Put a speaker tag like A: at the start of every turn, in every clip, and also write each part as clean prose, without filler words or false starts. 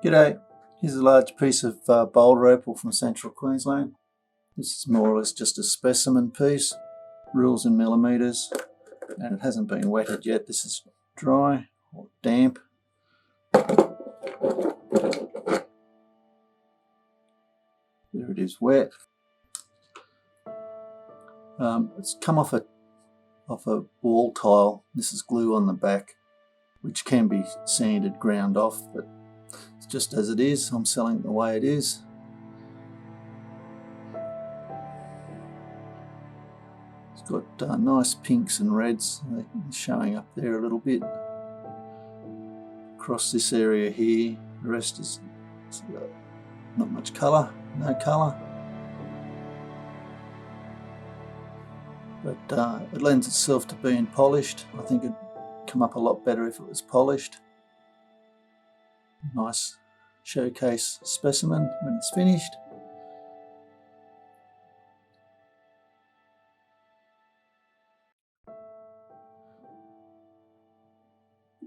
A: G'day, here's a large piece of Boulder Opal from central Queensland. This is more or less just a specimen piece, rules in millimetres, and it hasn't been wetted yet. This is dry or damp. There it is, wet. It's come off a wall tile. This is glue on the back, which can be sanded, ground off, but it's just as it is. I'm selling it the way it is. It's got nice pinks and reds showing up there a little bit. Across this area here, the rest is not much colour, no colour. But it lends itself to being polished. I think it'd come up a lot better if it was polished. Nice showcase specimen when it's finished.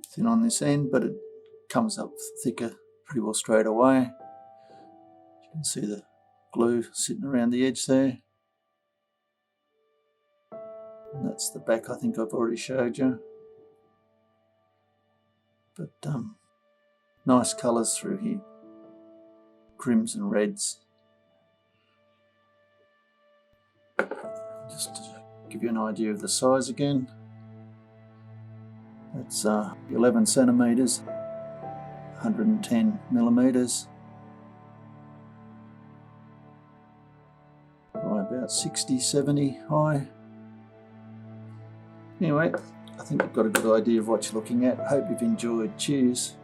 A: Thin on this end, but it comes up thicker pretty well straight away. You can see the glue sitting around the edge there. And that's the back. I think I've already showed you. But nice colours through here, crims and reds. Just to give you an idea of the size again, it's 11 centimetres, 110 millimetres by about 60-70 high. Anyway, I think you've got a good idea of what you're looking at. Hope you've enjoyed. Cheers.